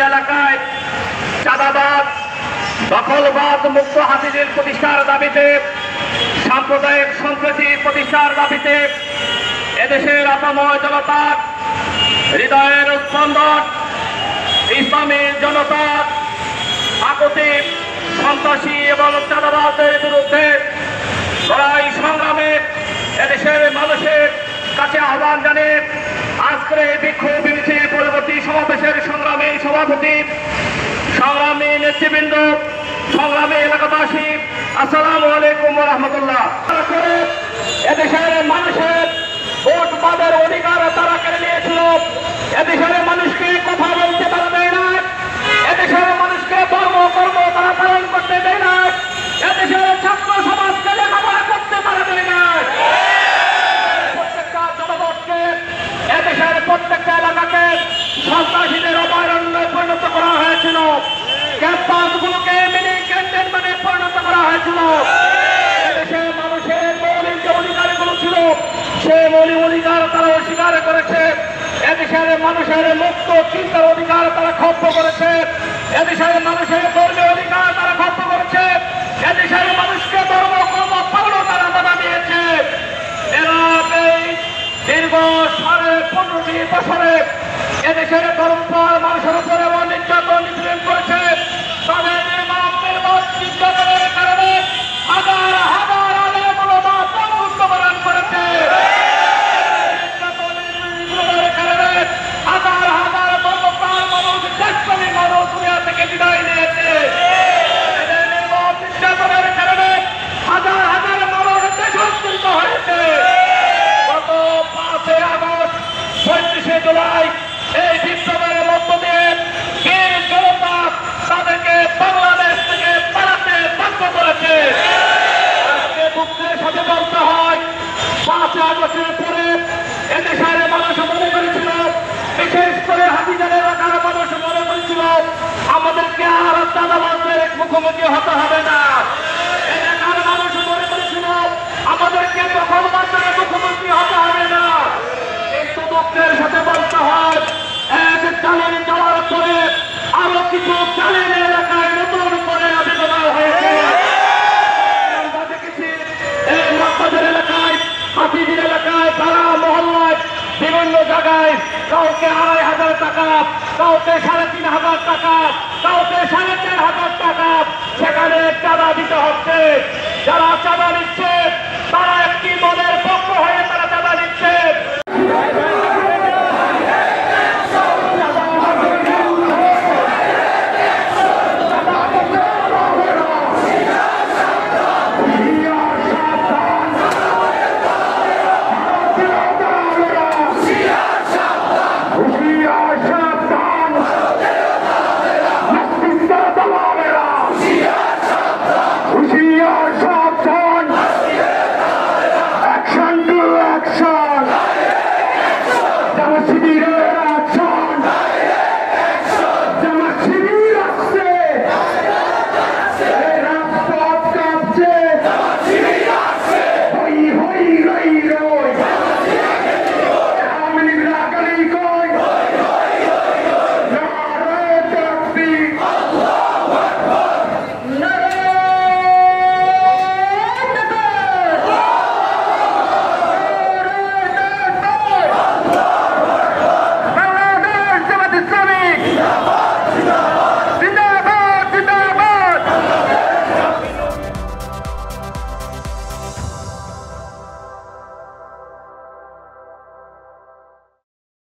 হাতিঝিল এলাকায় চাঁদাবাদ দখলবাদ মুক্ত হাতিঝিল প্রতিষ্ঠার দাবিতে, সাম্প্রদায়িক সম্প্রীতি প্রতিষ্ঠার দাবিতে এদেশের আপাময় জনতার হৃদয়ের স্পন্দন, ইসলামী জনতার আকুতি সন্ত্রাসী এবং চাঁদাবাজদের বিরুদ্ধে লড়াই সংগ্রামে এদেশের মানুষের কাছে আহ্বান জানিয়ে আজকের এই বিক্ষোভ মিছিল পরবর্তী সমাবেশের সংগ্রামী সভাপতি, সংগ্রামী নেতৃবৃন্দ, সংগ্রামী এলাকাবাসী, আসসালামু আলাইকুম ওয়া রাহমাতুল্লাহ। এদেশের মানুষের ভোটবাদের অধিকার তারা কেড়ে নিয়েছিল। এদেশের মানুষকে কথা বলতে তারা দেয় না, এদেশের মানুষকে কর্ম তারা পালন করতে দেয় না, এদেশের ছাত্র সমাজকে লেখাপড়া করতে তারা দেয় না। প্রত্যেকটা জনপদকে, এদেশের প্রত্যেকটা এলাকাকে সন্ত্রাসীদের অভয়ারণ্যে পরিণত করা হয়েছিল, ক্যাম্পাসগুলোকে মিনি ক্যান্টনমেন্টে পরিণত করা হয়েছিল। এদেশের মানুষের মৌলিক যে অধিকারগুলো ছিল সেই মৌলিক অধিকার তারা অস্বীকার করেছে। এদেশের মানুষের মুক্ত চিন্তার অধিকার তারা খর্ব করেছে। এদেশের মানুষের ধর্মীয় অধিকার তারা খর্ব করেছে। এদেশের মানুষকে ধর্ম কর্ম পালনও তারা বাধা দিয়েছে। এরা এই দীর্ঘ 15টি বছরে এদেশের ধর্মপাল মানুষের উপরে নির্যাতন নিপীড়ন করেছে। তাদের নির্যাতনের কারণে হাজার হাজার আলেম ওলামা মৃত্যুবরণ করেছে। হাজার হাজার ধর্মপ্রাণ মানুষ, দেশপ্রেমিক মানুষ দুনিয়া থেকে বিদায় নিয়েছে। এদের নির্মম নির্যাতনের কারণে হাজার হাজার মানুষ দেশান্তরিত হয়েছে। গত 5 আগস্ট, 35 জুলাই এই বিপ্লবের মধ্য দিয়ে বীর জনতা তাদেরকে বাংলাদেশ থেকে পালাতে বাধ্য করেছে। আজকে দুঃখের সাথে বলতে হয়, 5 আগস্টের পরে এদেশের মানুষ মনে করেছিল, বিশেষ করে হাতিঝিল এলাকার মানুষ মনে করেছিল আমাদেরকে আর চাঁদাবাজদের মুখোমুখি হতে হবে না। এলাকার মানুষ মনে করেছিল আমাদেরকে দখলবাজদের মুখোমুখি হতে হবে না। কিন্তু দুঃখের সাথে বলতে হয়, এক চালিয়ে যাওয়ার পরে আরো কিছু চালিয়ে এলাকায় নতুন করে আবির্ভাব হয়েছে। আমরা দেখেছি এই রাজবাজার এলাকায়, হাতিঝিল এলাকায়, তারা মহল্লায় বিভিন্ন জায়গায় কাউকে 2,500 টাকা, কাউকে 3,500